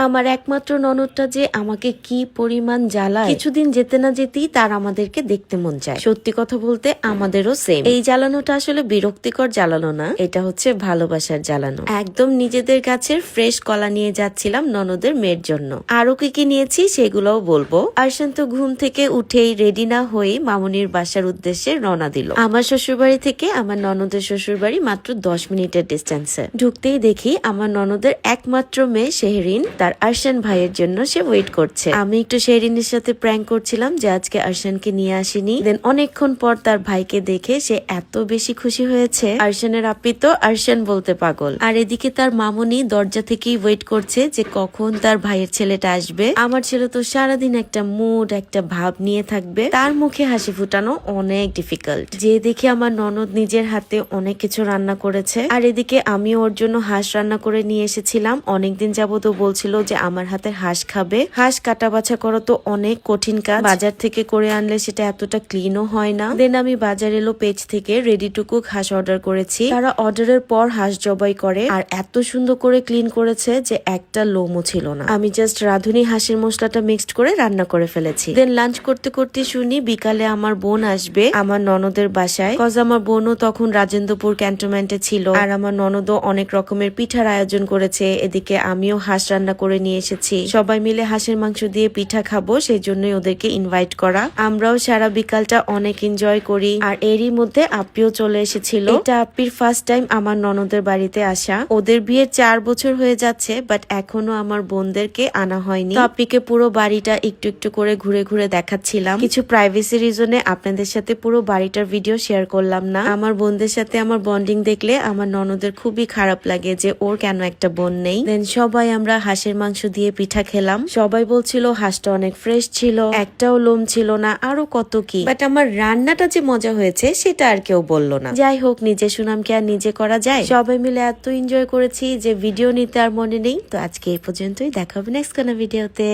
আমার একমাত্র ননদটা যে আমাকে কি পরিমাণ জ্বালায়, কিছুদিন যেতে না যেতেই তার আমাদেরকে দেখতে মন চায়। সত্যি কথা বলতে আমাদেরও সেম। এই জ্বালানোটা আসলে বিরক্তিকর জ্বালানো না, এটা হচ্ছে ভালোবাসার জ্বালানো। একদম নিজেদের গাছের ফ্রেশ কলা নিয়ে যাচ্ছিলাম ননদের মেয়ের জন্য। আরো কি কি নিয়েছি সেগুলোও বলবো। আরশান তো ঘুম থেকে উঠেই রেডি না হয়ে মামুনির বাসার উদ্দেশ্যে রওনা দিল। আমার শ্বশুরবাড়ি থেকে আমার ননদের শ্বশুরবাড়ি মাত্র 10 মিনিটের ডিস্টেন্সে। ঢুকতেই দেখি আমার ননদের একমাত্র মেয়ে শেহরিন তার আরশান ভাইয়ের জন্য সে ওয়েট করছে। আমি একটু শেহরিনের সাথে প্র্যাঙ্ক করছিলাম যে আজকে আরশানকে নিয়ে আসিনি। দেন অনেকক্ষণ পর তার ভাইকে দেখে সে এত বেশি খুশি হয়েছে। আরশানের আপি তো আরশান বলতে পাগল। আর এদিকে তার মামুনি দরজা থেকেই ওয়েট করছে যে কখন তার ভাইয়ের ছেলেটা আসবে। আমার ছেলে তো সারাদিন একটা মুড একটা ভাব নিয়ে থাকবে, তার মুখে হাসি ফুটানো অনেক ডিফিকাল্ট। যে দেখে আমার ননদ নিজের হাতে অনেক কিছু রান্না করেছে। আর এদিকে আমি ওর জন্য হাঁস রান্না করে নিয়ে এসেছিলাম। অনেকদিন যাবত বলছিল যে আমার হাতে হাঁস খাবে। হাঁস কাটা বাছা করা তো অনেক কঠিন কাজ, বাজার থেকে করে আনলে সেটা এতটা ক্লিনও হয় না। দেন আমি বাজার এলো পেজ থেকে রেডি টু কুক হাঁস অর্ডার করেছি। তারা অর্ডারের পর হাঁস জবাই করে আর এত সুন্দর করে ক্লিন করেছে যে একটা লোমও ছিল না। আমি জাস্ট রাঁধুনি হাঁসের মশলাটা মিক্সড করে রান্না করে ফেলেছি। দেন লাঞ্চ করতে করতে শুনি বিকালে আমার বোন আসবে আমার ননদের বাসায়। কজ আমার বোনও তখন রাজেন্দ্রপুর ক্যান্টনমেন্টে ছিল আর আমার ননদও অনেক রকমের পিঠার আয়োজন করেছে। এদিকে আমিও হাঁস রান্না করে নিয়ে এসেছি। সবাই মিলে হাঁসের মাংস দিয়ে পিঠা খাবো, সেই জন্যই ওদেরকে ইনভাইট করা। আমরাও সারা বিকালটা অনেক এনজয় করি। আর এরই মধ্যে আপ্পিও চলে এসেছিল। এটা আপ্পির ফার্স্ট টাইম আমার ননদের বাড়িতে আসা। ওদের বিয়ে 4 বছর হয়ে যাচ্ছে, বাট এখনো আমার বোনদেরকে আনা হয়নি। তো আপ্পিকে পুরো বাড়িটা একটু একটু করে ঘুরে ঘুরে দেখাচ্ছিলাম। কিছু প্রাইভেসি রিজনে আপনাদের সাথে পুরো বাড়িটার ভিডিও শেয়ার করলাম না। আমার বোনদের সাথে আমার বন্ডিং দেখলে আমার ননদের খুবই খারাপ লাগে যে ওর কেন একটা বোন নেই। দেন সবাই আমরা হাঁসের মাংস দিয়ে পিঠা খেলাম। সবাই বলছিল হাঁসটা অনেক ফ্রেশ ছিল, একটাও লোম ছিল না, আরো কত কি। বাট আমার রান্নাটা যে মজা হয়েছে সেটা আর কেউ বললো না। যাই হোক, নিজে সুনামকে আর নিজে করা যায়। সবাই মিলে এত এনজয় করেছি যে ভিডিও নিতে আর মনে নেই। তো আজকে এই পর্যন্তই, দেখা হবে নেক্সট কোনো ভিডিওতে।